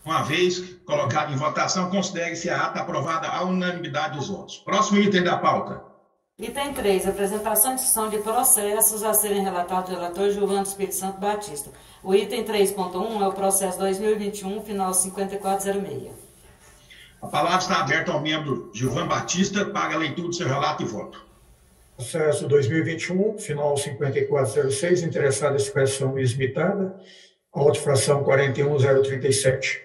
Uma vez colocado em votação, considere-se a ata aprovada à unanimidade dos votos. Próximo item da pauta. Item 3. Apresentação de sessão de processos a serem relatados pelo relator Gilvan do Espírito Santo Batista. O item 3.1 é o processo 2021, final 5406. A palavra está aberta ao membro Gilvan Batista para a leitura do seu relato e voto. Processo 2021, final 5406, interessada expressão exmitada, auto-infração 41037.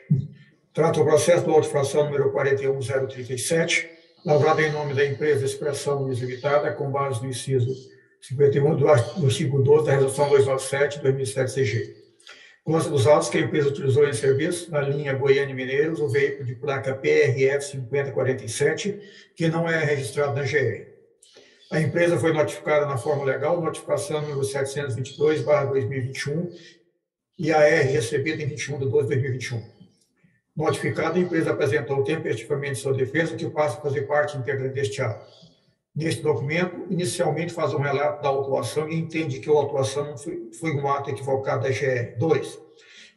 Trata o processo do auto-infração número 41037, lavrado em nome da empresa Expressão Limitada, com base no inciso 51 do artigo 12 da Resolução 297/2007-CG. Consta dos autos que a empresa utilizou em serviço na linha Goiânia-Mineiros o veículo de placa PRF 5047, que não é registrado na GR. A empresa foi notificada na forma legal, notificação número 722/2021, e a R recebida em 21/12/2021. Notificada, a empresa apresentou tempestivamente sua defesa, que passa a fazer parte integrante deste ato. Neste documento, inicialmente faz um relato da autuação e entende que a autuação foi um ato equivocado da GR. 2.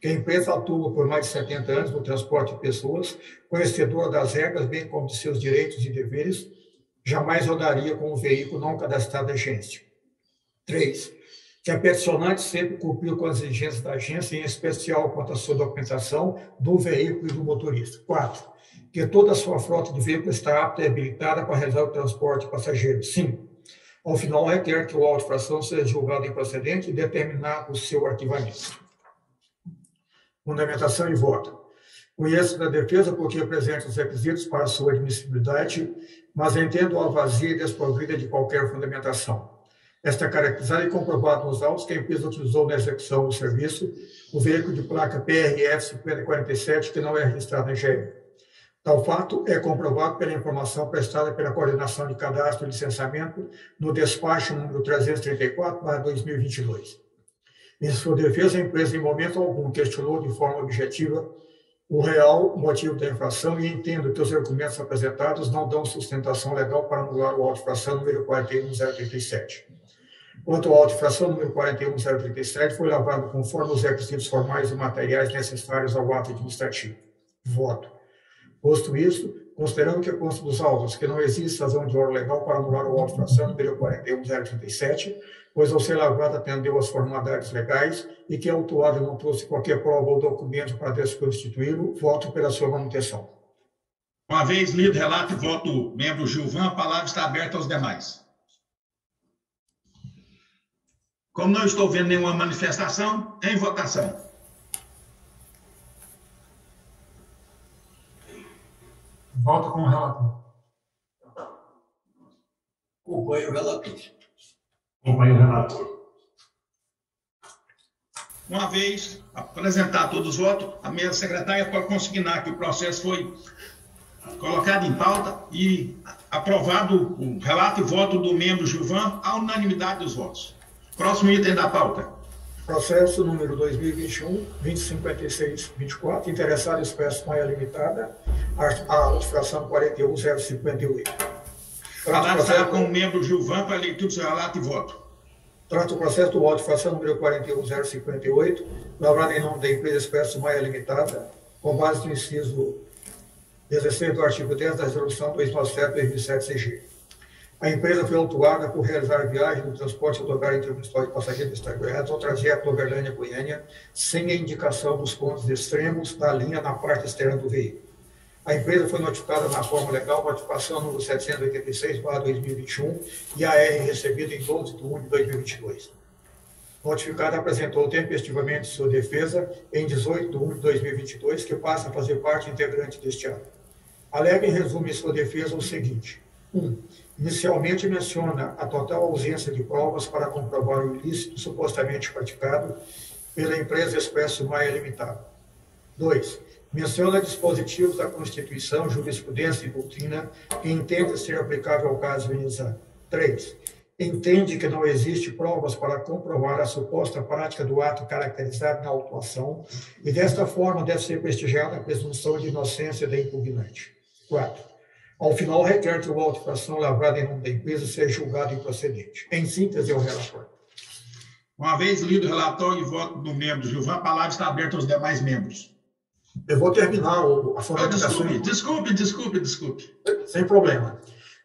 Que a empresa atua por mais de 70 anos no transporte de pessoas, conhecedora das regras, bem como de seus direitos e deveres, jamais rodaria com um veículo não cadastrado da agência. 3. Que a peticionante sempre cumpriu com as exigências da agência, em especial quanto à sua documentação do veículo e do motorista. 4. Que toda a sua frota de veículos está apta e habilitada para realizar o transporte de passageiros. 5. Ao final, requer que o auto-infração seja julgado improcedente e determinar o seu arquivamento. Fundamentação e voto. Conheço da defesa porque apresenta os requisitos para sua admissibilidade, mas entendo-a vazia e desprovida de qualquer fundamentação. Esta caracterizada e comprovada nos autos que a empresa utilizou na execução do serviço o veículo de placa PRF 5047, que não é registrado na GR. Tal fato é comprovado pela informação prestada pela Coordenação de Cadastro e Licenciamento no despacho número 334/2022. Em sua defesa, a empresa, em momento algum, questionou de forma objetiva o real motivo da infração e entendo que os argumentos apresentados não dão sustentação legal para anular o auto-infração número 41037. Quanto ao auto-infração número 41037, foi lavrado conforme os requisitos formais e materiais necessários ao ato administrativo. Voto. Posto isto, considerando que consta dos autos que não existe razão de ordem legal para anular o auto-infração número 41037, pois ao ser lavrado atendeu às formalidades legais e que a autuada não trouxe qualquer prova ou documento para desconstituí-lo, voto pela sua manutenção. Uma vez lido relato e voto membro Gilvan, a palavra está aberta aos demais. Como não estou vendo nenhuma manifestação, em votação. Voto com o relator. Acompanho o relator. Acompanho o relator. Uma vez apresentar todos os votos, a mesa secretária pode consignar que o processo foi colocado em pauta e aprovado o relato e voto do membro Gilvan à unanimidade dos votos. Próximo item da pauta. Processo número 2021, 2056-24, interessado expresso Maia Limitada, a auto-infração 41058. A palavra está com o membro Gilvan para a leitura do seu relato e voto. Trata o processo do auto-infração número 41058, lavrado em nome da empresa Expresso Maia Limitada, com base no inciso 16 do artigo 10 da Resolução 297/2007-CG. A empresa foi autuada por realizar viagem no transporte rodoviário intermunicipal de passageiros do Estado de Goiás ao trajeto Uberlândia-Goiânia, sem a indicação dos pontos extremos da linha na parte externa do veículo. A empresa foi notificada na forma legal, notificação número 786/2021, e a R recebida em 12/1/2022. Notificada apresentou tempestivamente sua defesa em 18/1/2022, que passa a fazer parte integrante deste ato. Alega em resumo em sua defesa o seguinte: 1. Inicialmente menciona a total ausência de provas para comprovar o ilícito supostamente praticado pela empresa Expresso Maia Limitada. 2. Menciona dispositivos da Constituição, jurisprudência e doutrina que entende ser aplicável ao caso venezano. 3. Entende que não existe provas para comprovar a suposta prática do ato caracterizado na autuação e, desta forma, deve ser prestigiada a presunção de inocência da impugnante. 4. Ao final, requer que o auto-infração lavrado em nome da empresa seja julgado improcedente. Em síntese, o relator. Uma vez lido o relatório e voto do membro Gilvan, a palavra está aberta aos demais membros. Eu vou terminar a fundamentação. Desculpe. Sem problema.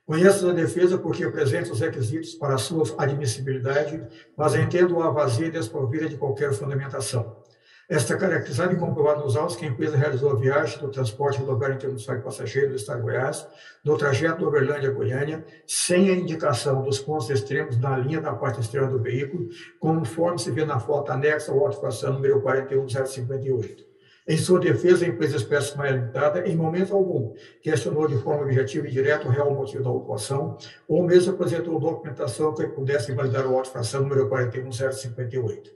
Conheço a defesa porque apresento os requisitos para a sua admissibilidade, mas entendo-a vazia e desprovida de qualquer fundamentação. Esta caracterizada e comprovada nos autos que a empresa realizou a viagem do transporte rodoviário internacional de passageiros do Estado de Goiás, no trajeto de Uberlândia a Goiânia, sem a indicação dos pontos extremos na linha da parte externa do veículo, conforme se vê na foto anexa ao auto de infração número 41058. Em sua defesa, a empresa Expresso Maia Limitada, em momento algum, questionou de forma objetiva e direta o real motivo da autuação, ou mesmo apresentou documentação que pudesse validar o auto de infração número 41058.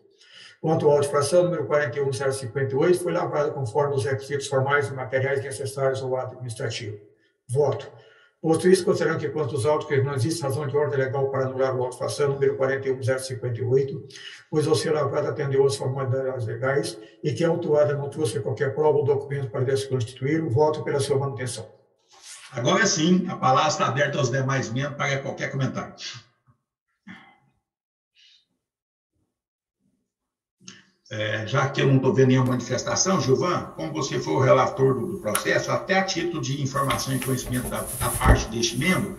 Quanto ao auto de infração número 41058, foi lavrado conforme os requisitos formais e materiais necessários ao ato administrativo. Voto. Posto isso, considerando que quanto aos autos que não existe razão de ordem legal para anular o auto de infração número 41058, pois ao ser lavrado atendeu às formalidades legais e que a autuada não trouxe qualquer prova ou documento para desconstituir, o voto pela sua manutenção. Agora sim, a palavra está aberta aos demais membros para qualquer comentário. Já que eu não estou vendo nenhuma manifestação, Gilvan, como você foi o relator do processo, até a título de informação e conhecimento da parte deste membro,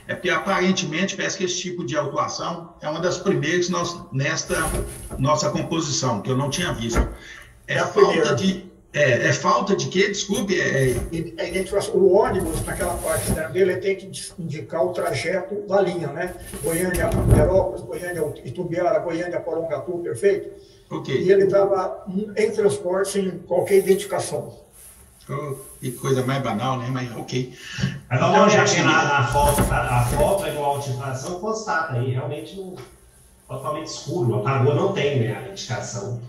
é porque aparentemente parece que esse tipo de autuação é uma das primeiras nesta nossa composição, que eu não tinha visto. Falta de quê? Desculpe. O ônibus, naquela parte dele, ele tem que indicar o trajeto da linha, né? Goiânia, Aperópolis, Goiânia, Itubiara, Goiânia, Porongatu, perfeito? Okay. E ele estava em transporte sem qualquer identificação. Que coisa mais banal, né? Mas ok. Mas dá uma olhadinha na foto, a foto igual a autificação constata aí, realmente totalmente escuro. A rua não tem, né, a indicação.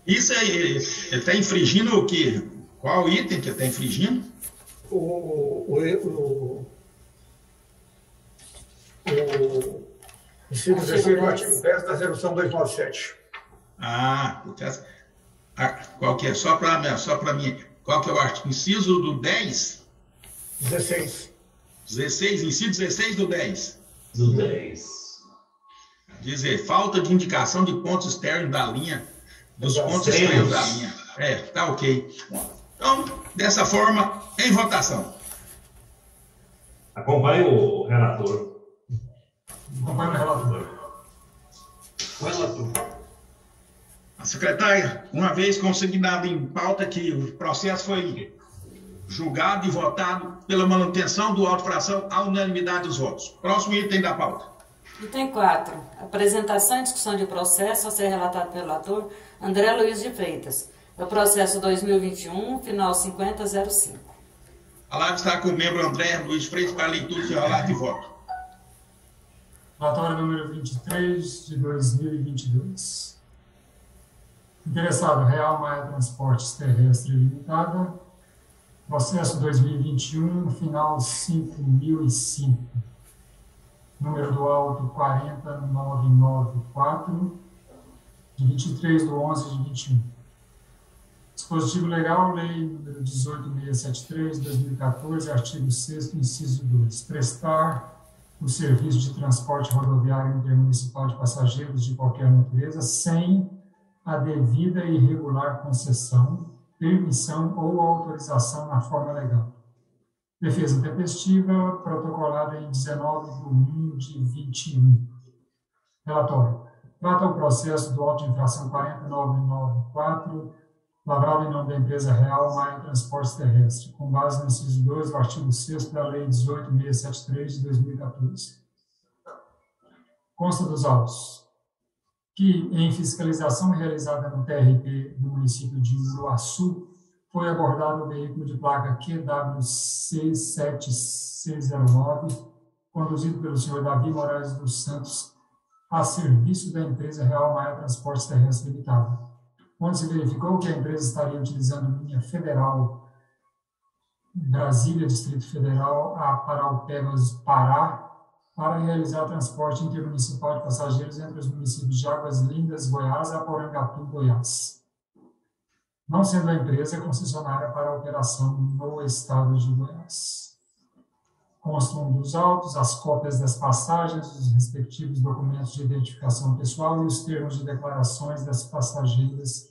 Isso aí, ele está infringindo o quê? Qual item que ele está infringindo? Inciso 16 do artigo 10 da resolução 297. Qual que é? Só para mim. Qual que é o artigo? Inciso do 10? 16. 16, inciso 16 do 10. Do 10. Dizer, falta de indicação de pontos externos da linha, dos pontos externos da linha. Tá ok. Então, dessa forma, em votação. Acompanhe o relator. Acompanhe o relator. A secretária, uma vez consignado em pauta que o processo foi julgado e votado pela manutenção do auto de infração à unanimidade dos votos. Próximo item da pauta. Item 4. Apresentação e discussão de processo a ser relatado pelo relator André Luiz de Freitas. É o processo 2021, final 5005. A palavra está com o membro André Luiz Freitas para leitura de relato e voto. Relatório número 23 de 2022. Interessado, Real Maia Transportes Terrestre Limitada. Processo 2021, final 5005. Número do auto 40994, de 23 de 11 de 21. Dispositivo legal, lei número 18673, 2014, artigo 6º, inciso 2. Prestar o serviço de transporte rodoviário intermunicipal de passageiros de qualquer natureza sem a devida e regular concessão, permissão ou autorização na forma legal. Defesa tempestiva, protocolada em 19/1 de 21. Relatório. Trata o processo do auto de infração 40994, lavrado em nome da empresa Real Maia Transportes Terrestre, com base no inciso 2 do artigo 6º da Lei 18673 de 2014. Consta dos autos que, em fiscalização realizada no TRT do município de Uruaçu, foi abordado o veículo de placa QWC7609, conduzido pelo senhor Davi Moraes dos Santos, a serviço da empresa Real Maia Transportes Terrestre Limitada, onde se verificou que a empresa estaria utilizando linha federal Brasília, Distrito Federal, a Paraupebas, Pará, para realizar transporte intermunicipal de passageiros entre os municípios de Águas Lindas, Goiás, e Porangatu, Goiás, não sendo a empresa concessionária para a operação no estado de Goiás. constam dos autos, as cópias das passagens, os respectivos documentos de identificação pessoal e os termos de declarações das passageiras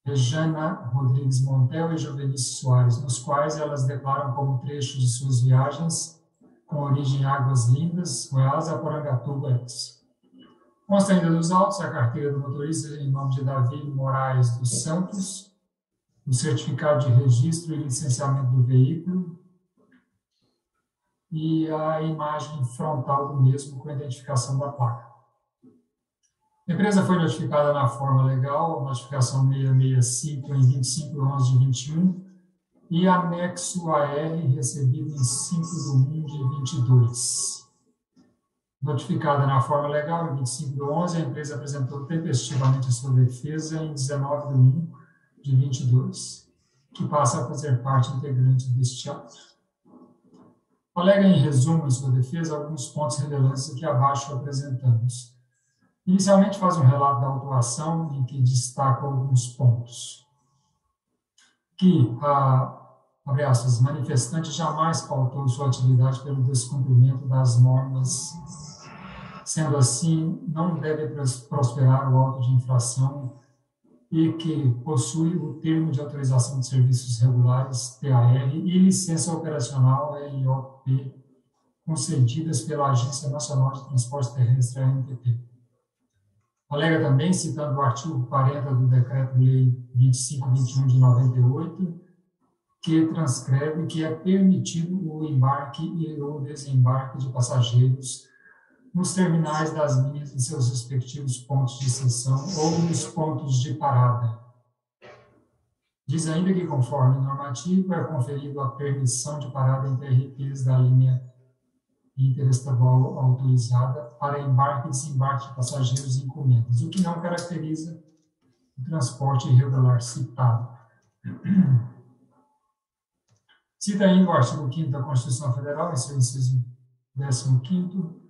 Rejana Rodrigues Montel e Jovenice Soares, nos quais elas declaram como trechos de suas viagens com origem em Águas Lindas, Goiás, a Porangatuba, Goiás. Consta ainda dos autos a carteira do motorista em nome de Davi Moraes dos Santos, o certificado de registro e licenciamento do veículo e a imagem frontal do mesmo com a identificação da placa. A empresa foi notificada na forma legal, notificação 665 em 25/11/21 e anexo AR recebido em 5/1/22. Notificada na forma legal em 25/11, a empresa apresentou tempestivamente a sua defesa em 19/1/22, que passa a fazer parte integrante deste ato. Alega em resumo em sua defesa alguns pontos relevantes que abaixo apresentamos. Inicialmente faz um relato da autuação em que destaca alguns pontos. Que abre aspas, manifestante jamais pautou sua atividade pelo descumprimento das normas. Sendo assim, não deve prosperar o auto de infração e que possui o termo de autorização de serviços regulares, TAR, e licença operacional, LOP, concedidas pela Agência Nacional de Transporte Terrestre, ANTT. Alega também, citando o artigo 40 do Decreto-Lei 2521 de 98, que transcreve que é permitido o embarque e o desembarque de passageiros nos terminais das linhas em seus respectivos pontos de estação ou nos pontos de parada. Diz ainda que, conforme normativo, é conferido a permissão de parada em TRTs da linha interestadual autorizada para embarque e desembarque de passageiros e encomendas, o que não caracteriza o transporte irregular citado. Cita ainda o artigo 5º da Constituição Federal, em seu inciso 15º,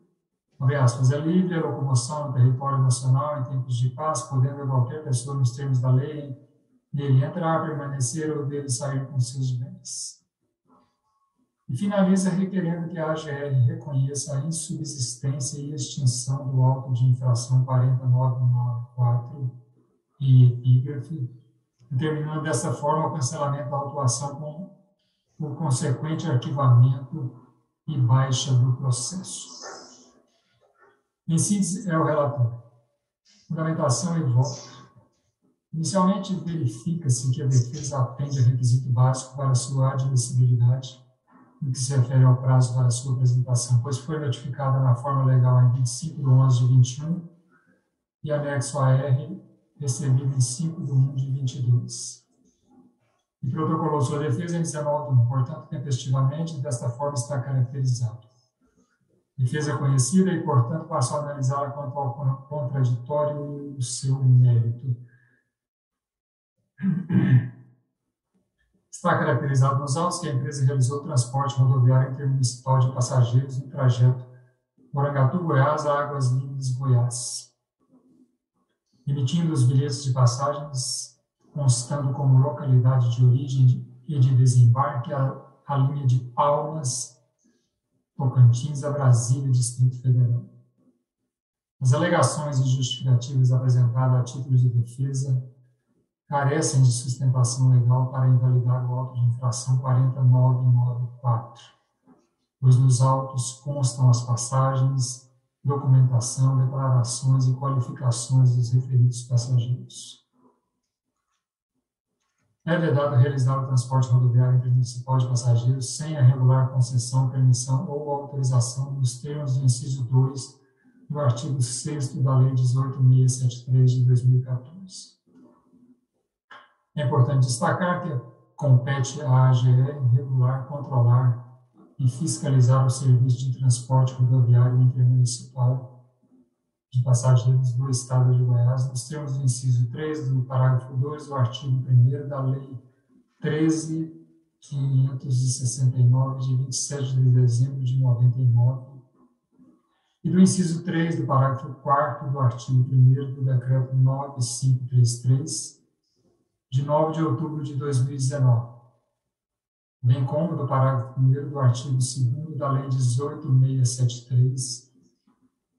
abre aspas, é livre a locomoção no território nacional em tempos de paz, podendo qualquer pessoa, nos termos da lei, nele entrar, permanecer ou dele sair com seus bens. E finaliza requerendo que a AGR reconheça a insubsistência e extinção do auto de infração 40994 e epígrafe, determinando dessa forma o cancelamento da autuação com o consequente arquivamento e baixa do processo. Em síntese, é o relatório. Fundamentação e voto. Inicialmente, verifica-se que a defesa atende a requisito básico para sua admissibilidade, no que se refere ao prazo para sua apresentação, pois foi notificada na forma legal em 25/11/21 e anexo AR recebido em 5/1/22. E protocolou sua defesa em 19/1, portanto, tempestivamente, desta forma está caracterizado. Defesa conhecida e, portanto, passou a analisá-la quanto ao contraditório e o seu mérito. Está caracterizado nos autos que a empresa realizou transporte rodoviário intermunicipal de passageiros no trajeto Porangatu, Goiás, a Águas Lindas, Goiás, emitindo os bilhetes de passagens, constando como localidade de origem e de desembarque a linha de Palmas, Tocantins, a Brasília, Distrito Federal. As alegações e justificativas apresentadas a título de defesa carecem de sustentação legal para invalidar o auto de infração 40994, pois nos autos constam as passagens, documentação, declarações e qualificações dos referidos passageiros. É vedado realizar o transporte rodoviário intermunicipal de passageiros sem a regular concessão, permissão ou autorização nos termos do inciso 2 do artigo 6º da Lei 18.673 de 2014. É importante destacar que compete à AGR regular, controlar e fiscalizar o serviço de transporte rodoviário intermunicipal de passageiros do Estado de Goiás, nos termos do inciso 3 do parágrafo 2 do artigo 1º da Lei 13.569, de 27 de dezembro de 99, e do inciso 3 do parágrafo 4º do artigo 1º do Decreto 9533, de 9 de outubro de 2019, bem como do parágrafo 1º do artigo 2º da Lei 18.673,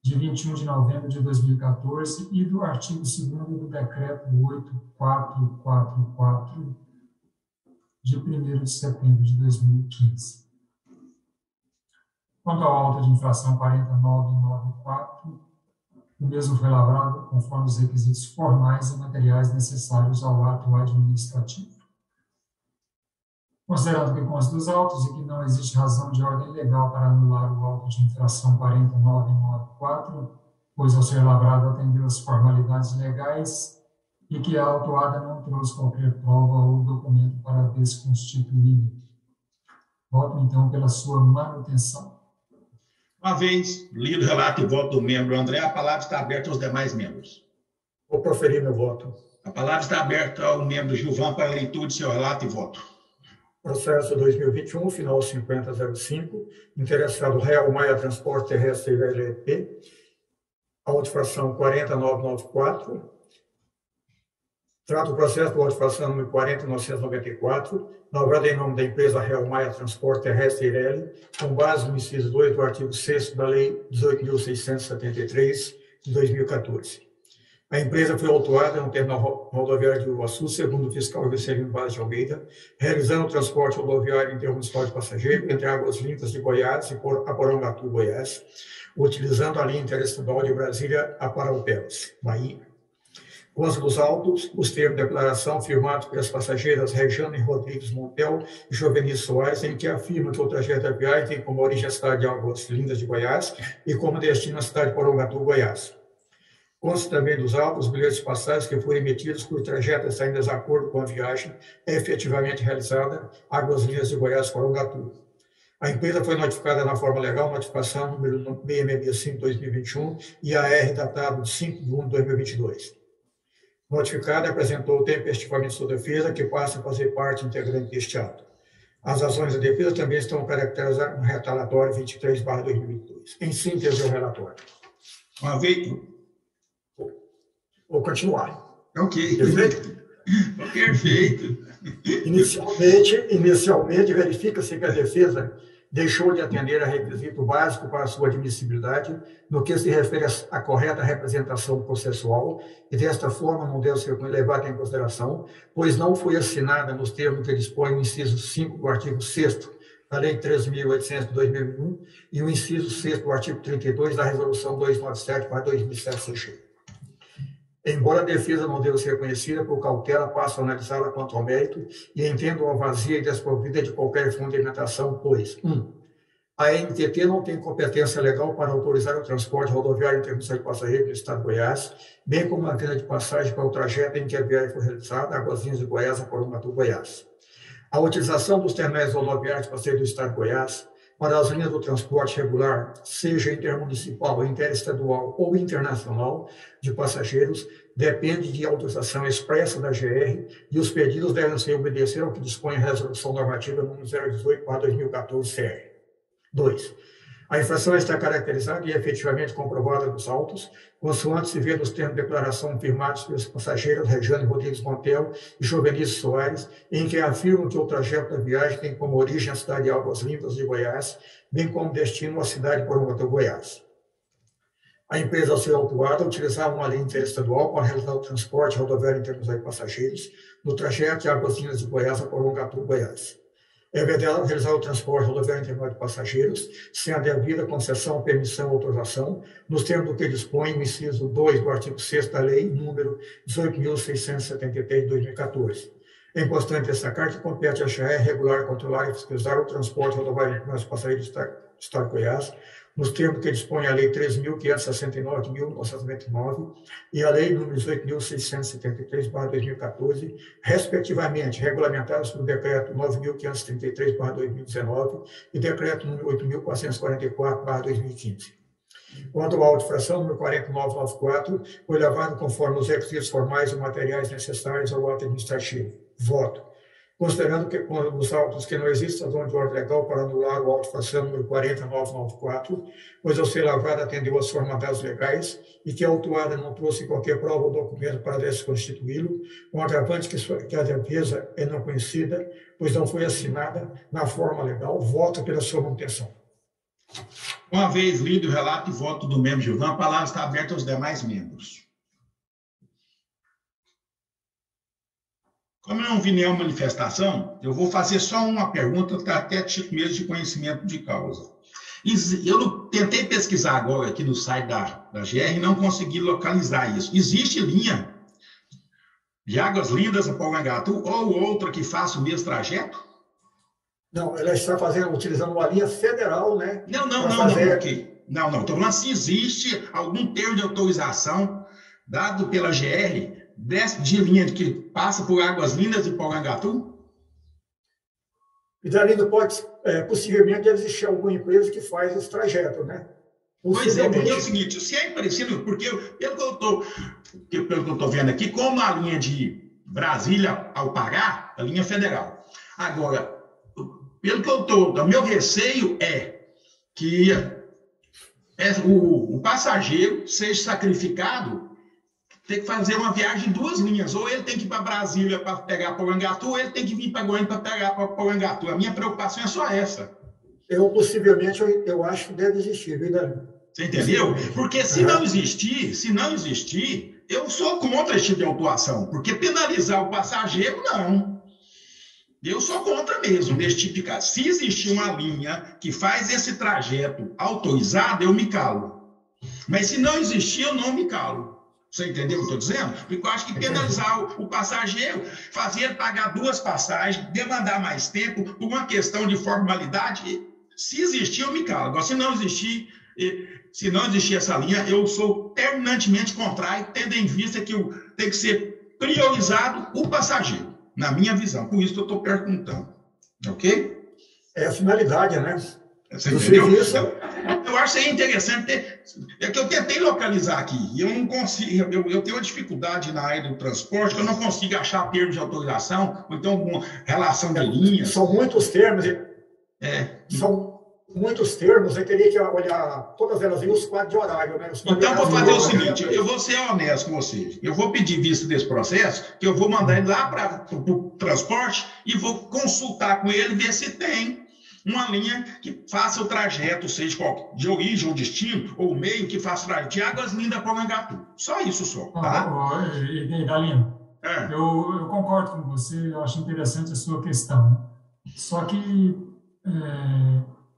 de 21 de novembro de 2014, e do artigo 2º do Decreto 8444, de 1º de setembro de 2015. Quanto ao auto de infração 40994, o mesmo foi lavrado conforme os requisitos formais e materiais necessários ao ato administrativo. Considerando que consta dos autos e que não existe razão de ordem legal para anular o auto de infração 40994, pois ao ser lavrado atendeu às formalidades legais e que a autuada não trouxe qualquer prova ou documento para desconstituir. Voto, então, pela sua manutenção. Uma vez lido o relato e voto do membro André, a palavra está aberta aos demais membros. Vou proferir meu voto. A palavra está aberta ao membro Gilvan para a leitura de seu relato e voto. Processo 2021, final 5005, interessado Real Maia Transporte Terrestre LLP, auto-infração 40994. Trata o processo do auto-infração número 40994, lavrado em nome da empresa Real Maia Transporte Terrestre IRL, com base no inciso 2 do artigo 6º da Lei 18.673, de 2014. A empresa foi autuada no terminal rodoviário de Uruaçu, segundo o fiscal Juscelino Vaz de Almeida, realizando o transporte rodoviário intermunicipal de passageiro entre Águas Limpas de Goiás e Porongatu, Goiás, utilizando a linha interestadual de Brasília a Parauapebas, Bahia. Consta dos autos, os termos de declaração firmados pelas passageiras Rejane Rodrigues Montel e Jovenice Soares, em que afirma que o trajeto da viagem tem como origem a cidade de Águas Lindas de Goiás e como destino a cidade de Porongatu, Goiás. Consta também dos autos, os bilhetes de passagem que foram emitidos por trajeto está em desacordo com a viagem efetivamente realizada Águas Lindas de Goiás, Porongatu. A empresa foi notificada na forma legal, notificação número 665/2021 e AR datado de 5 de 1 de 2022. Notificada apresentou tempestivamente sua defesa, que passa a fazer parte integrante deste ato. As ações da defesa também estão caracterizadas no relatório 23/2022. Em síntese, o relatório. Uma vez... Vou continuar. Ok. Perfeito? Perfeito. Inicialmente verifica-se que a defesa deixou de atender a requisito básico para sua admissibilidade no que se refere à correta representação processual e, desta forma, não deve ser levada em consideração, pois não foi assinada nos termos que dispõe o inciso 5 do artigo 6º da Lei 13.800 de 2001 e o inciso 6º do artigo 32 da Resolução 297/2007 CG. Embora a defesa não deva ser conhecida, por cautela passo a analisá-la quanto ao mérito e entendo-a vazia e desprovida de qualquer fundamentação, pois 1. A NTT não tem competência legal para autorizar o transporte rodoviário intermunicipal de passageiros no estado de Goiás, bem como a venda de passagem para o trajeto em que a viagem foi realizada, Águas Lindas de Goiás a Porongatu, Goiás. A utilização dos terminais rodoviários de passageiros do estado de Goiás para as linhas do transporte regular, seja intermunicipal, interestadual ou internacional, de passageiros, depende de autorização expressa da GR e os pedidos devem ser obedecer ao que dispõe a Resolução Normativa número 018/2014 CR. 2. A infração está caracterizada e efetivamente comprovada nos autos, consoante se vê nos termos de declaração firmados pelos passageiros Rejane Rodrigues Montel e Jovenice Soares, em que afirmam que o trajeto da viagem tem como origem a cidade de Águas Limpas de Goiás, bem como destino a cidade de Porongatu, Goiás. A empresa, ao ser autuada, utilizava uma linha interestadual para realizar o transporte rodoviário intermunicipal de passageiros no trajeto de Águas Lindas de Goiás a Porongatu, Goiás. É vedado realizar o transporte rodoviário intermunicipal de passageiros sem a devida concessão, permissão ou autorização, nos termos do que dispõe o inciso 2 do artigo 6º da Lei número 18.673 de 2014. É importante destacar que compete à GR regular, controlar e fiscalizar o transporte rodoviário intermunicipal de passageiros do estado de Goiás, nos termos que dispõe a Lei 3.569 de 1999 e a Lei número 18.673/2014, respectivamente, regulamentadas pelo Decreto 9.533/2019 e Decreto número 8.444/2015. Quanto à auto-infração número 40994, foi levado conforme os requisitos formais e materiais necessários ao ato administrativo. Voto. considerando que os autos que não existe razão de ordem legal para anular o auto facial número 40994, pois ao ser lavrado atendeu às formalidades legais e que a autuada não trouxe qualquer prova ou documento para desconstituí-lo, com agravante que a defesa é não conhecida, pois não foi assinada na forma legal, voto pela sua manutenção. Uma vez lido o relato e voto do membro Gilvan, a palavra está aberta aos demais membros. Como eu não vi nenhuma manifestação, eu vou fazer só uma pergunta, até tipo mesmo de conhecimento de causa. Eu tentei pesquisar agora aqui no site da GR e não consegui localizar isso. Existe linha de Águas Lindas a Porangatu ou outra que faça o mesmo trajeto? Não, ela está utilizando uma linha federal, né? Não, ok. Não, estou falando se existe algum termo de autorização dado pela GR de linha que passa por Águas Lindas e Porangatu? E dali possivelmente existir alguma empresa que faz esse trajeto, né? Pois é, porque é o seguinte, se é parecido, porque pelo que eu estou vendo aqui, como a linha de Brasília ao Pará, a linha federal. Agora, pelo que eu estou, o meu receio é que o passageiro seja sacrificado, tem que fazer uma viagem em duas linhas. Ou ele tem que ir para Brasília para pegar Porangatu, ou ele tem que vir para Goiânia para pegar Porangatu. A minha preocupação é só essa. Possivelmente, eu acho que deve existir, viu, Dani? Você entendeu? Porque se não existir, eu sou contra esse tipo de autuação. Porque penalizar o passageiro, não. Eu sou contra mesmo nesse tipo de caso. Se existir uma linha que faz esse trajeto autorizado, eu me calo. Mas se não existir, eu não me calo. Você entendeu o que eu estou dizendo? Porque eu acho que penalizar o passageiro, fazer ele pagar duas passagens, demandar mais tempo, por uma questão de formalidade, se existir, eu me calo. Agora, se não existir essa linha, eu sou terminantemente contrário, tendo em vista que tem que ser priorizado o passageiro, na minha visão. Por isso que eu estou perguntando. Ok? É a finalidade, né? Você entendeu? Eu acho interessante é que eu tentei localizar aqui e eu não consigo, eu tenho uma dificuldade na área do transporte, que eu não consigo achar termos de autorização, ou então alguma relação de linhas. São muitos termos. São muitos termos, eu teria que olhar todas elas e os quadros de horário, né? Então, vou fazer o seguinte, eu vou ser honesto com vocês. Eu vou pedir vista desse processo, que eu vou mandar ele lá para o transporte e vou consultar com ele, ver se tem uma linha que faça o trajeto, seja de origem ou destino, ou meio que faça o trajeto de Águas Lindas para Porangatu. Só isso, só. Tá? Dalino, eu concordo com você, eu acho interessante a sua questão. Só que,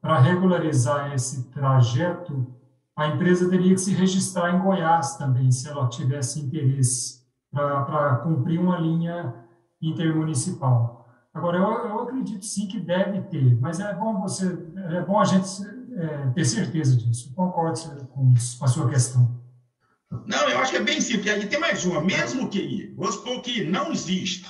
para regularizar esse trajeto, a empresa teria que se registrar em Goiás também, se ela tivesse interesse, para cumprir uma linha intermunicipal. Agora, eu acredito sim que deve ter, mas é bom a gente ter certeza disso. Eu concordo com a sua questão. Não, eu acho que é bem simples. Aí tem mais uma. Mesmo que, vamos supor que não exista,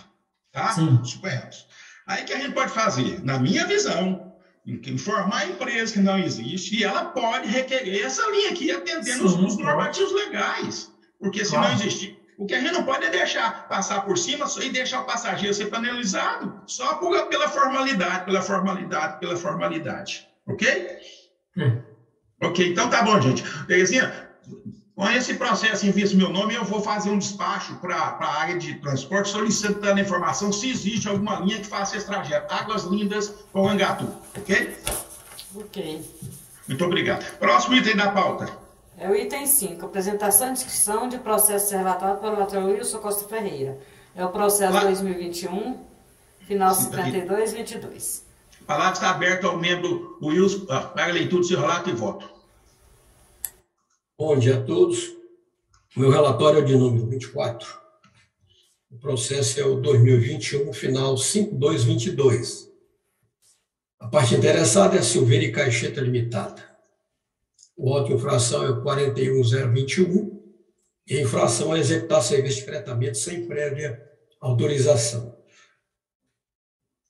tá? Sim. Suponhamos. Aí que a gente pode fazer, na minha visão, informar a empresa que não existe e ela pode requerer essa linha aqui, atendendo os normativos legais. Porque se não existir, o que a gente não pode é deixar passar por cima e deixar o passageiro ser penalizado só pela formalidade. Ok? Ok, então tá bom, gente. Terezinha, com esse processo em vista do meu nome, eu vou fazer um despacho para a área de transporte solicitando informação se existe alguma linha que faça esse trajeto. Águas Lindas, Porangatu. Ok? Ok. Muito obrigado. Próximo item da pauta. É o item 5, apresentação e discussão de processo relatado pelo relator Wilson Costa Ferreira. É o processo 2021, final 5222. A palavra está aberta ao membro Wilson para a leitura do seu relato e voto. Bom dia a todos. O meu relatório é de número 24. O processo é o 2021, final 5222. A parte interessada é a Silveira e Caixeta Limitada. O auto de infração é o 41021 e a infração é executar serviço de fretamento sem prévia autorização.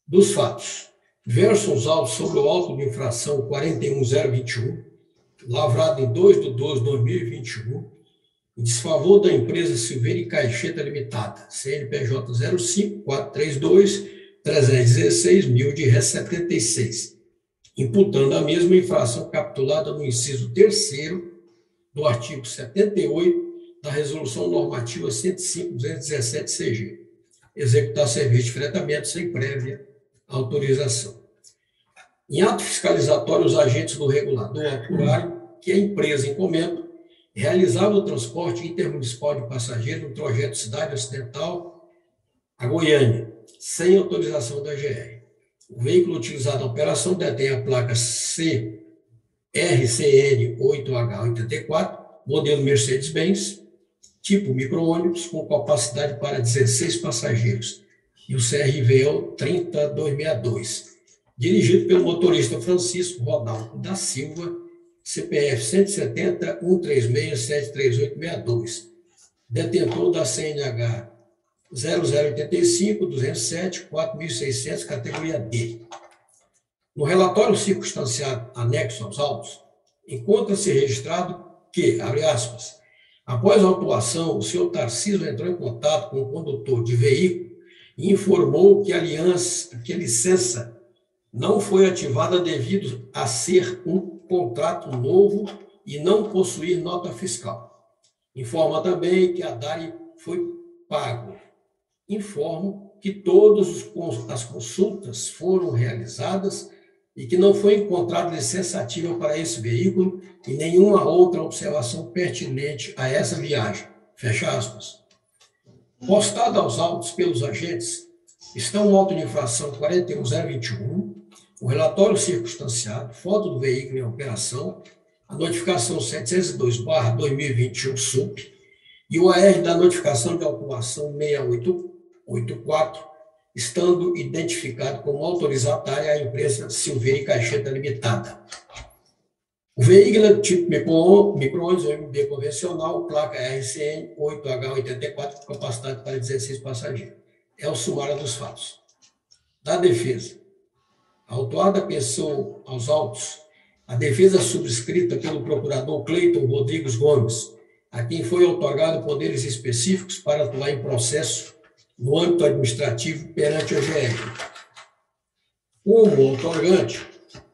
Dos fatos, verso os autos sobre o auto de infração 41021, lavrado em 2/12/2021, em desfavor da empresa Silveira e Caixeta Limitada, CNPJ 05-432-3 316.076, imputando a mesma infração capitulada no inciso 3º do artigo 78 da Resolução Normativa 105/217-CG, executar serviço de fretamento sem prévia autorização. Em ato fiscalizatório, os agentes do regulador apuraram que a empresa em comento realizava o transporte intermunicipal de passageiros no trajeto Cidade Ocidental a Goiânia, sem autorização da GR. O veículo utilizado na operação detém a placa CRCN 8H84, modelo Mercedes-Benz, tipo micro-ônibus, com capacidade para 16 passageiros, e o CRV é o 30262, dirigido pelo motorista Francisco Rodalco da Silva, CPF 170-136-73862, detentor da CNH 0085-207-4600, categoria D. No relatório circunstanciado anexo aos autos, encontra-se registrado que, abre aspas, após a autuação, o senhor Tarcísio entrou em contato com o condutor de veículo e informou que a licença não foi ativada devido a ser um contrato novo e não possuir nota fiscal. Informa também que a DARI foi pago. Informo que todas as consultas foram realizadas e que não foi encontrada licença ativa para esse veículo e nenhuma outra observação pertinente a essa viagem. Fecha aspas. Postada aos autos pelos agentes, estão o auto de infração 41021, o relatório circunstanciado, foto do veículo em operação, a notificação 702/2021 SUP e o AR da notificação de autuação 6884, estando identificado como autorizatária a empresa Silveira e Caixeta Limitada. O veículo é tipo micro-ônibus MB convencional, placa RCN 8H84, com capacidade para 16 passageiros. É o sumário dos fatos. Da defesa. A autuada pensou aos autos a defesa subscrita pelo procurador Cleiton Rodrigues Gomes, a quem foi outorgado poderes específicos para atuar em processo no âmbito administrativo perante a GR. Como outorgante,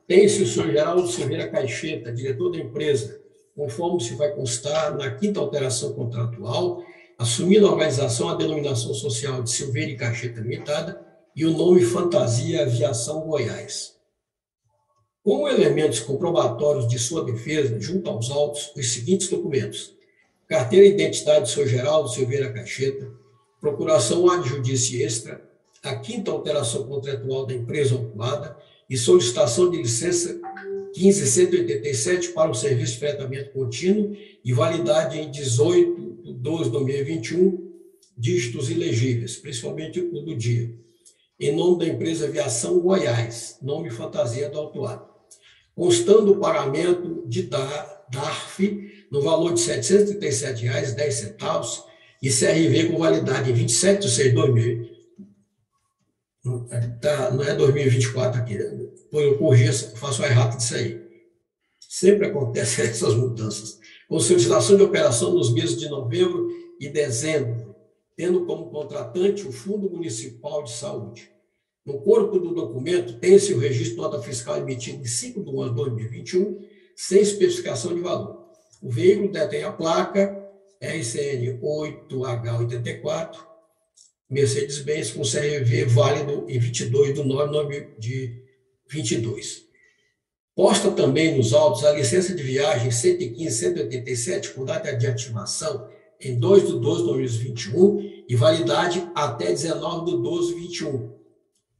tem-se o senhor Geraldo Silveira Caixeta, diretor da empresa, conforme se vai constar na 5ª alteração contratual, assumindo a organização a denominação social de Silveira e Caixeta Limitada e o nome Fantasia Aviação Goiás. Como elementos comprobatórios de sua defesa, junto aos autos, os seguintes documentos: carteira e identidade do senhor Geraldo Silveira Caixeta, procuração ad judice extra, a 5ª alteração contratual da empresa autuada e solicitação de licença 15187 para o serviço de fretamento contínuo e validade em 18/12/2021, dígitos ilegíveis, principalmente o do dia, em nome da empresa Aviação Goiás, nome fantasia do autuado, constando o pagamento de DARF no valor de R$ 737,10 e CRV com validade em 27/6/2000. Não é 2024 aqui, eu corrigi, faço a errata disso aí. Sempre acontecem essas mudanças. Com solicitação de operação nos meses de novembro e dezembro, tendo como contratante o Fundo Municipal de Saúde. No corpo do documento, tem-se o registro de nota fiscal emitido de 5/11/2021, sem especificação de valor. O veículo detém a placa RCN 8H84, Mercedes-Benz, com CRV válido em 22/9 de 22. Posta também nos autos a licença de viagem 115.187, com data de ativação em 2/12/2021 e validade até 19/12/21,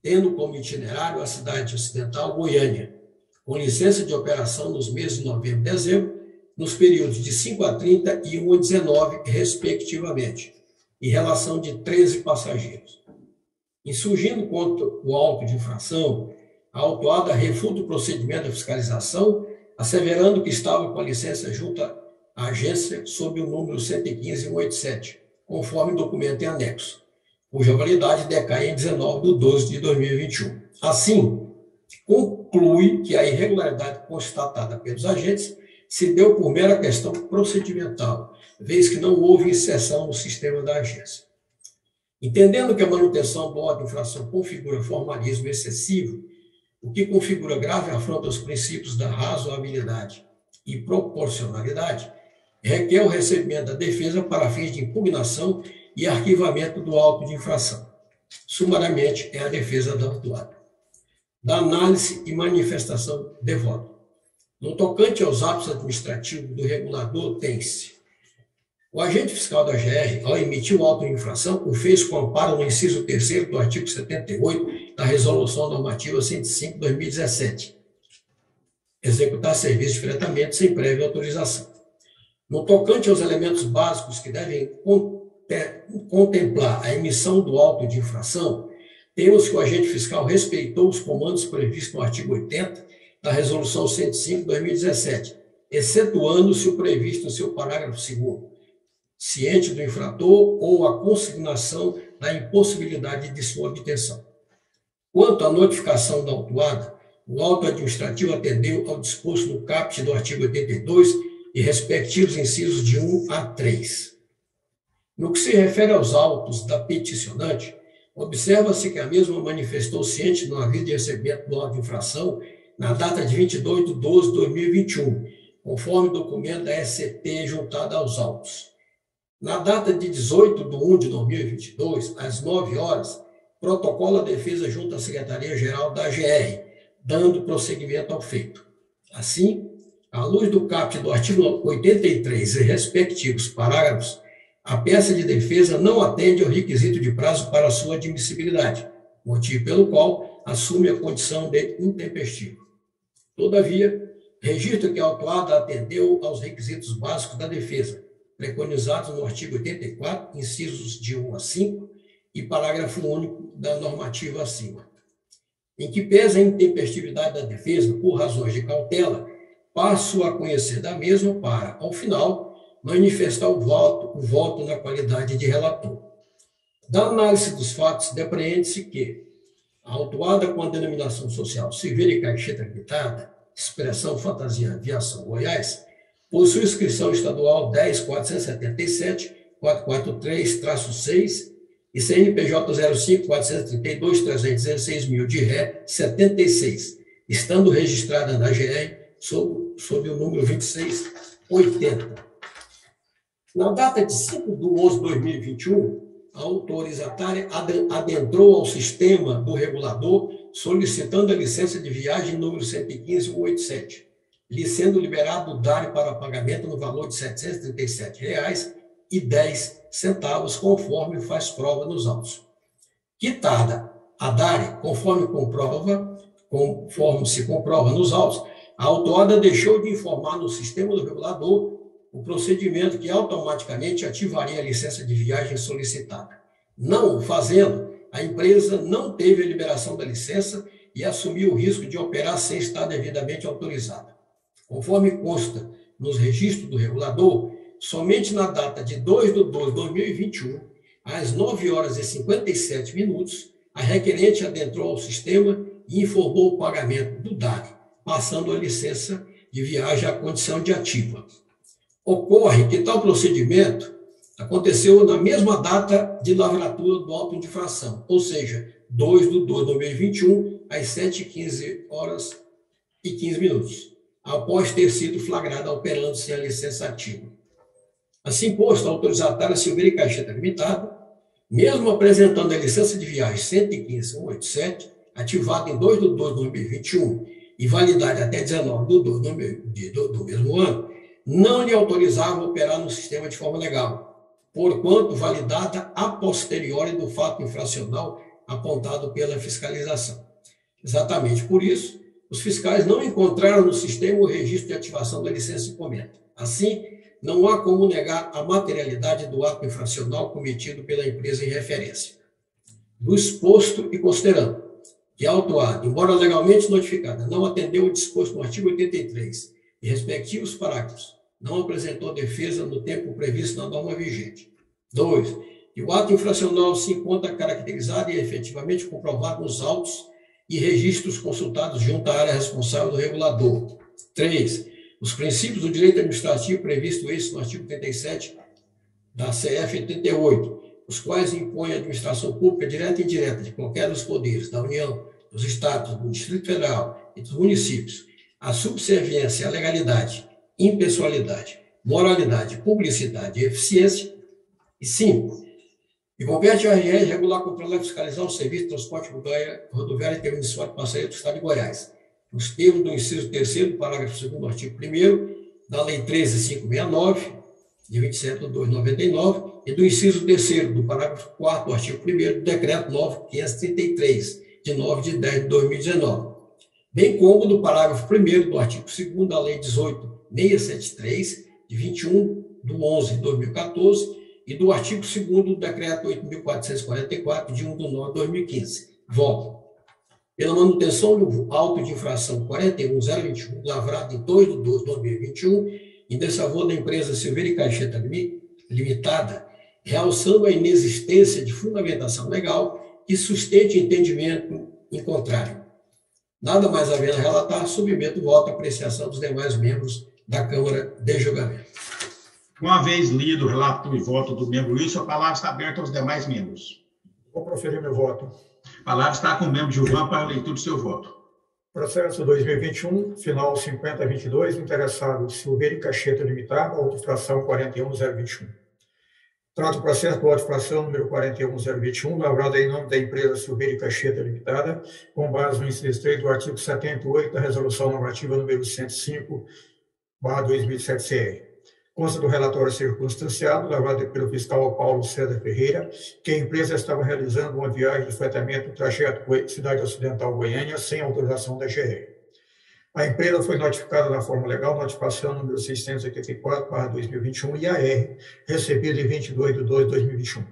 tendo como itinerário a cidade ocidental Goiânia, com licença de operação nos meses de novembro e dezembro, nos períodos de 5/30 e 1/19, respectivamente, em relação de 13 passageiros. Insurgindo contra o auto de infração, a autuada refuta o procedimento da fiscalização, asseverando que estava com a licença junto à agência sob o número 115.187, conforme documento em anexo, cuja validade decai em 19/12/2021. Assim, conclui que a irregularidade constatada pelos agentes se deu por mera questão procedimental, vez que não houve inserção no sistema da agência. Entendendo que a manutenção do auto de infração configura formalismo excessivo, o que configura grave afronta aos princípios da razoabilidade e proporcionalidade, requer o recebimento da defesa para fins de impugnação e arquivamento do auto de infração. Sumariamente, é a defesa da autuada. Da análise e manifestação de voto. No tocante aos atos administrativos do regulador, tem-se: o agente fiscal da GR, ao emitir o auto de infração, o fez com amparo no inciso 3º do artigo 78 da Resolução Normativa 105/2017. Executar serviço de fretamento sem prévia autorização. No tocante aos elementos básicos que devem contemplar a emissão do auto de infração, temos que o agente fiscal respeitou os comandos previstos no artigo 80 da Resolução 105/2017, excetuando-se o previsto em seu parágrafo 2º, ciente do infrator ou a consignação da impossibilidade de sua obtenção. Quanto à notificação da autuada, o auto administrativo atendeu ao disposto no caput do artigo 82 e respectivos incisos de 1 a 3. No que se refere aos autos da peticionante, observa-se que a mesma manifestou ciente no aviso de recebimento do auto de infração na data de 22 de 12 de 2021, conforme documento da SCT juntado aos autos. Na data de 18 de 1 de 2022, às 9 horas, protocola a defesa junto à Secretaria-Geral da GR, dando prosseguimento ao feito. Assim, à luz do caput do artigo 83 e respectivos parágrafos, a peça de defesa não atende ao requisito de prazo para sua admissibilidade, motivo pelo qual assume a condição de intempestivo. Todavia, registro que a autuada atendeu aos requisitos básicos da defesa, preconizados no artigo 84, incisos de 1 a 5 e parágrafo único da normativa acima. Em que pesa a intempestividade da defesa por razões de cautela, passo a conhecer da mesma para, ao final, manifestar o voto na qualidade de relator. Da análise dos fatos, depreende-se que a autuada com a denominação social Silveira e Caixeta Limitada, expressão Fantasia Aviação Goiás, possui inscrição estadual 10.477.443-6 e CNPJ 05.432.316.000 de ré 76, estando registrada na GR sob o número 2680. Na data de 5 de 11 de 2021, a autorizatária adentrou ao sistema do regulador solicitando a licença de viagem número 115.187, lhe sendo liberado o DARE para pagamento no valor de R$ 737,10, conforme faz prova nos autos. Quitada a DARE, conforme se comprova nos autos, a autuada deixou de informar no sistema do regulador o procedimento que automaticamente ativaria a licença de viagem solicitada. Não o fazendo, a empresa não teve a liberação da licença e assumiu o risco de operar sem estar devidamente autorizada. Conforme consta nos registros do regulador, somente na data de 2 de 12 de 2021, às 9 horas e 57 minutos, a requerente adentrou ao sistema e informou o pagamento do DARE, passando a licença de viagem à condição de ativa. Ocorre que tal procedimento aconteceu na mesma data de lavratura do auto de infração, ou seja, 2 de 12 de 2021, às 7h15, após ter sido flagrada operando sem a licença ativa. Assim posto, a autorizatária Silveira e Caixeta Limitada, mesmo apresentando a licença de viagem 115.187, ativada em 2 de 12 de 2021 e validade até 19 de 12 do mesmo ano, não lhe autorizava a operar no sistema de forma legal, porquanto validada a posteriori do fato infracional apontado pela fiscalização. Exatamente por isso, os fiscais não encontraram no sistema o registro de ativação da licença de cometa. Assim, não há como negar a materialidade do ato infracional cometido pela empresa em referência. Do exposto e considerando que a autuada, embora legalmente notificada, não atendeu o disposto no artigo 83 e respectivos parágrafos, não apresentou defesa no tempo previsto na norma vigente. 2. Que o ato infracional se encontra caracterizado e efetivamente comprovado nos autos e registros consultados junto à área responsável do regulador. 3. Os princípios do direito administrativo previsto no artigo 37 da CF 88 os quais impõem a administração pública direta e indireta de qualquer dos poderes da União, dos Estados, do Distrito Federal e dos municípios, a subserviência à legalidade, impessoalidade, moralidade, publicidade e eficiência. E 5. E compete ao RR regular, controlar e fiscalizar o serviço de transporte rodoviário intermunicipal de parceria do Estado de Goiás, nos termos do inciso 3º do parágrafo 2º do artigo 1º da Lei 13.569, de 27/2/99, e do inciso 3º do parágrafo 4º do artigo 1º do Decreto 9.533, de 9/10/2019, bem como do parágrafo 1º do artigo 2º da Lei 18.673, de 21/11/2014, e do artigo 2º do Decreto 8.444, de 1/9/2015. Voto. Pela manutenção do auto de infração 41.021, lavrado em 2/12/2021, em desfavor da empresa Silveira e Caixeta Limitada, realçando a inexistência de fundamentação legal que sustente entendimento em contrário. Nada mais havendo a relatar, submeto o voto à apreciação dos demais membros da Câmara de Julgamento. Uma vez lido o relato e voto do membro Wilson, a palavra está aberta aos demais membros. Vou proferir meu voto. A palavra está com o membro Gilvan para a leitura do seu voto. Processo 2021, final 5022, interessado Silveira e Caixeta Limitada, auto-infração 41.021. Trata o processo do auto-infração número 41.021, lavrado em nome da empresa Silveira e Caixeta Limitada, com base no inciso 3 do artigo 78 da Resolução Normativa número 105/2007-CR. Consta do relatório circunstanciado, lavrado pelo fiscal Paulo César Ferreira, que a empresa estava realizando uma viagem de fretamento do trajeto Cidade Ocidental Goiânia sem autorização da GR. A empresa foi notificada na forma legal, notificação número 684/2021 IAR, recebida em 22/2/2021.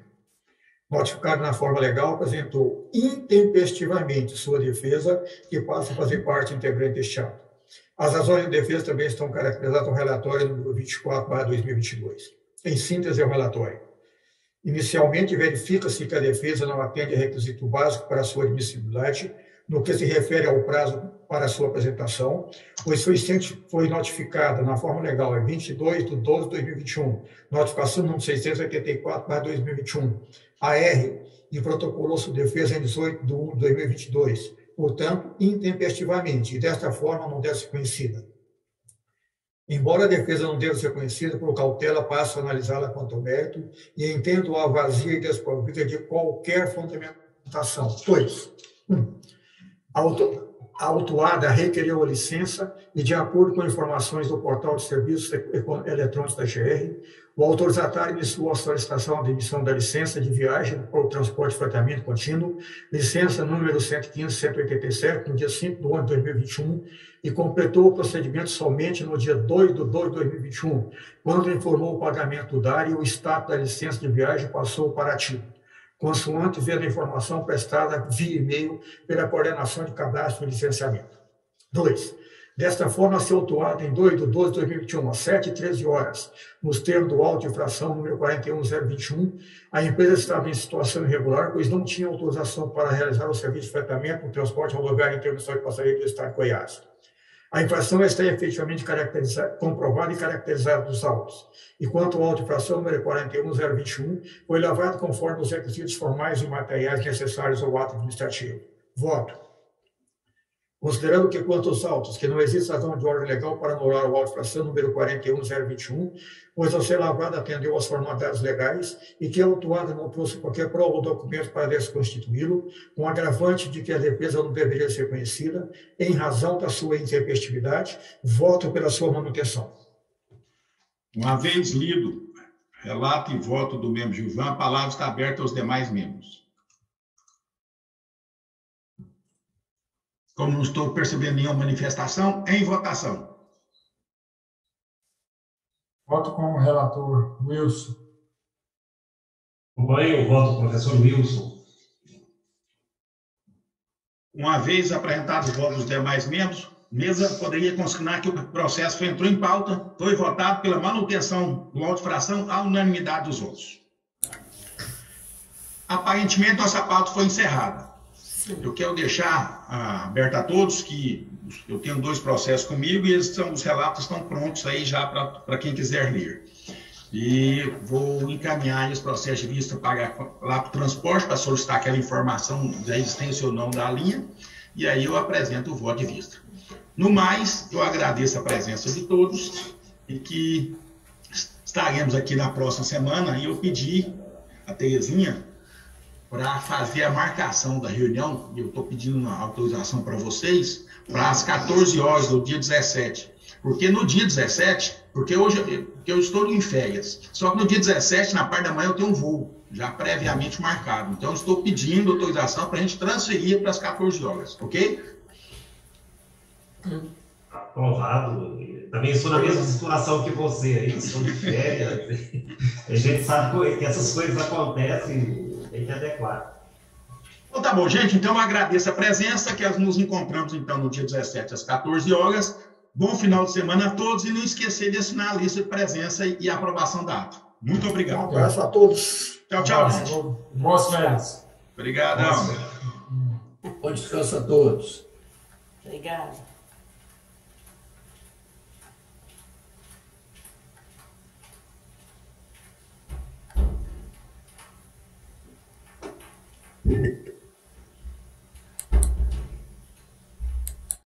Notificado na forma legal, apresentou intempestivamente sua defesa, que passa a fazer parte integrante deste ato. As razões de defesa também estão caracterizadas no relatório número 24/2022. Em síntese, é o relatório. Inicialmente, verifica-se que a defesa não atende a requisito básico para sua admissibilidade, no que se refere ao prazo para sua apresentação, pois foi notificada na forma legal em 22/12/2021, notificação número 684/2021, AR, e protocolou sua defesa em 18/1/2022, portanto, intempestivamente, e desta forma não deve ser conhecida. Embora a defesa não deva ser conhecida, por cautela passo a analisá-la quanto ao mérito e entendo-a vazia e desprovida de qualquer fundamentação, pois, a autuada requeriu a licença e, de acordo com informações do portal de serviços eletrônicos da GR, o autorizatário iniciou a solicitação de emissão da licença de viagem por transporte e fretamento contínuo, licença número 115.187, no dia 5/11/2021, e completou o procedimento somente no dia 2/2/2021, quando informou o pagamento do DAR e o status da licença de viagem passou para ativo, consoante vendo a informação prestada via e-mail pela coordenação de cadastro e licenciamento. 2. Desta forma, se autuada em 2/12/2021, às 7h13, nos termos do auto de infração número 41.021, a empresa estava em situação irregular, pois não tinha autorização para realizar o serviço de fretamento no transporte rodoviário intermunicipal de passageiro do Estado de Goiás. A infração está efetivamente comprovada e caracterizada dos autos. E quanto ao auto de infração número 41.021, foi lavrado conforme os requisitos formais e materiais necessários ao ato administrativo. Voto. Considerando que, quanto aos autos, que não existe razão de ordem legal para anular o auto de infração número 41.021, pois ao ser lavrado atendeu às formalidades legais e que a autuada não trouxe qualquer prova ou documento para desconstituí-lo, com agravante de que a defesa não deveria ser conhecida, em razão da sua intempestividade, voto pela sua manutenção. Uma vez lido relato e voto do membro Gilvan, a palavra está aberta aos demais membros. Como não estou percebendo nenhuma manifestação, em votação. Voto com o relator Wilson. Acompanho o voto do professor Wilson. Uma vez apresentados os votos dos demais membros, mesa poderia consignar que o processo entrou em pauta, foi votado pela manutenção do auto de infração à unanimidade dos votos. Aparentemente, nossa pauta foi encerrada. Eu quero deixar aberto a todos que eu tenho 2 processos comigo e os relatos estão prontos aí já para quem quiser ler. E vou encaminhar esse processo de vista lá para o transporte, para solicitar aquela informação da existência ou não da linha, e aí eu apresento o voto de vista. No mais, eu agradeço a presença de todos e que estaremos aqui na próxima semana, e eu pedi a Terezinha para fazer a marcação da reunião, e eu estou pedindo uma autorização para vocês, para as 14 horas do dia 17. Porque no dia 17, porque eu estou em férias, só que no dia 17, na parte da manhã, eu tenho um voo, já previamente marcado. Então, eu estou pedindo autorização para a gente transferir para as 14 horas, ok? Aprovado. Também estou na mesma situação que você aí, estou de férias. A gente sabe que essas coisas acontecem, tem que adequar. Então tá bom, gente. Então eu agradeço a presença, que nós nos encontramos então no dia 17 às 14 horas. Bom final de semana a todos e não esquecer de assinar a lista de presença e aprovação da ata. Muito obrigado. Um abraço a todos. Tchau, tchau, gente. Boas férias. Obrigadão. Bom descanso a todos. Obrigada.